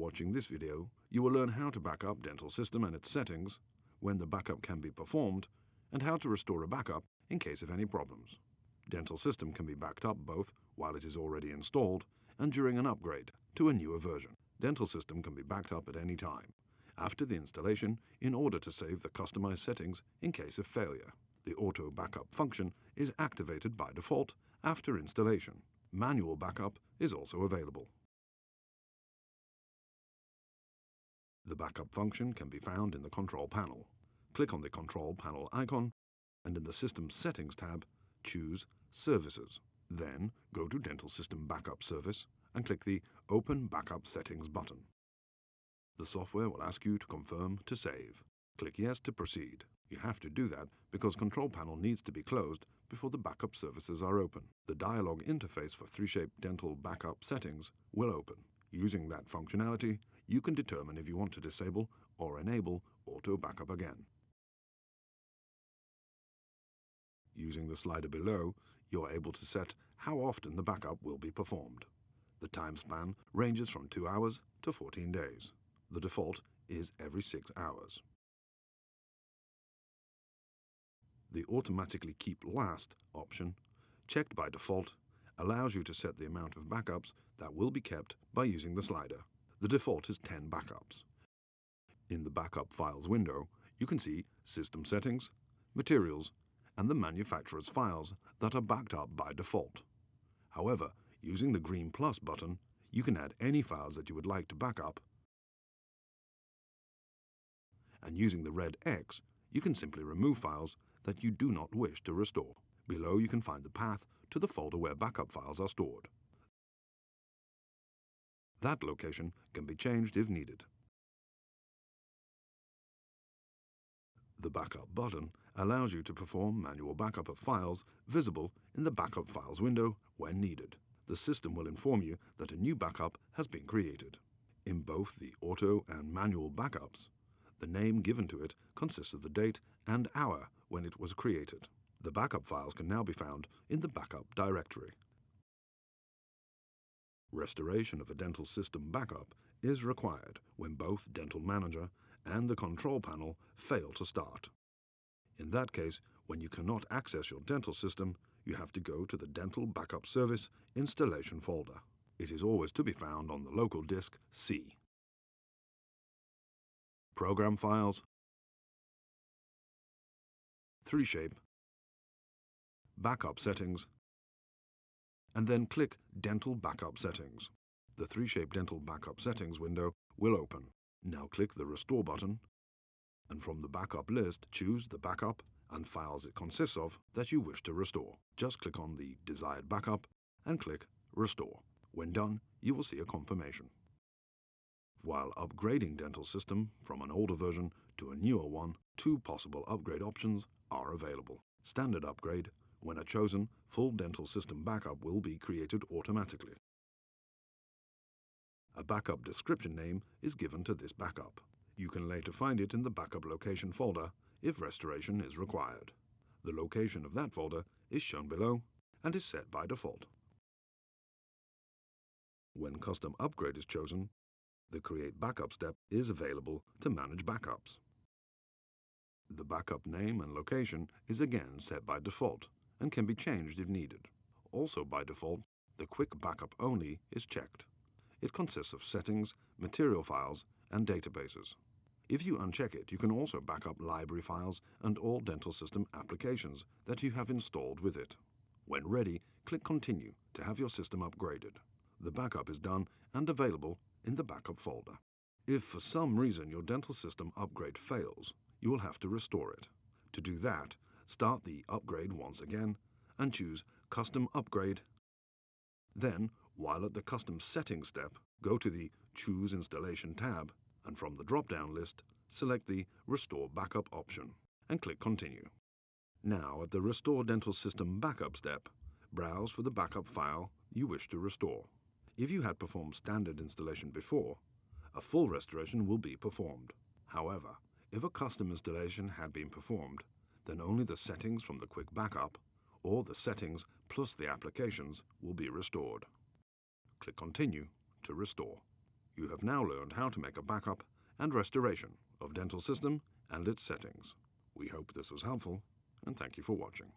watching this video, you will learn how to back up Dental System and its settings, when the backup can be performed, and how to restore a backup in case of any problems. Dental System can be backed up both while it is already installed and during an upgrade to a newer version. Dental System can be backed up at any time after the installation in order to save the customized settings in case of failure. The auto backup function is activated by default after installation. Manual backup is also available. The backup function can be found in the control panel. Click on the control panel icon and in the System Settings tab, choose Services. Then go to Dental System Backup Service and click the Open Backup Settings button. The software will ask you to confirm to save. Click Yes to proceed. You have to do that because Control Panel needs to be closed before the backup services are open. The dialog interface for 3Shape Dental Backup Settings will open. Using that functionality, you can determine if you want to disable or enable auto backup again. Using the slider below, you are able to set how often the backup will be performed. The time span ranges from 2 hours to 14 days. The default is every 6 hours. The Automatically Keep Last option, checked by default, allows you to set the amount of backups that will be kept by using the slider. The default is 10 backups. In the Backup Files window, you can see System Settings, Materials, and the manufacturer's files that are backed up by default. However, using the green plus button, you can add any files that you would like to back up, and using the red X, you can simply remove files that you do not wish to restore. Below you can find the path to the folder where backup files are stored. That location can be changed if needed. The Backup button allows you to perform manual backup of files visible in the Backup Files window when needed. The system will inform you that a new backup has been created. In both the auto and manual backups, the name given to it consists of the date and hour when it was created. The backup files can now be found in the backup directory. Restoration of a dental system backup is required when both Dental Manager and the control panel fail to start. In that case, when you cannot access your dental system, you have to go to the Dental Backup Service installation folder. It is always to be found on the local disk C. Program Files, 3Shape, Backup Settings, and then click Dental Backup Settings. The 3Shape Dental Backup Settings window will open. Now click the Restore button, and from the backup list, choose the backup and files it consists of that you wish to restore. Just click on the desired backup and click Restore. When done, you will see a confirmation. While upgrading Dental System from an older version to a newer one, 2 possible upgrade options are available. Standard upgrade, when a chosen full Dental System backup will be created automatically. A backup description name is given to this backup. You can later find it in the backup location folder if restoration is required. The location of that folder is shown below and is set by default. When custom upgrade is chosen, the Create Backup step is available to manage backups. The backup name and location is again set by default and can be changed if needed. Also by default, the Quick Backup Only is checked. It consists of settings, material files, and databases. If you uncheck it, you can also back up library files and all Dental System applications that you have installed with it. When ready, click Continue to have your system upgraded. The backup is done and available in the backup folder. If for some reason your dental system upgrade fails, you will have to restore it. To do that, start the upgrade once again and choose Custom Upgrade. Then, while at the Custom Settings step, go to the Choose Installation tab and from the drop-down list, select the Restore Backup option and click Continue. Now, at the Restore Dental System Backup step, browse for the backup file you wish to restore. If you had performed standard installation before, a full restoration will be performed. However, if a custom installation had been performed, then only the settings from the Quick Backup or the settings plus the applications will be restored. Click Continue to restore. You have now learned how to make a backup and restoration of Dental System and its settings. We hope this was helpful, and thank you for watching.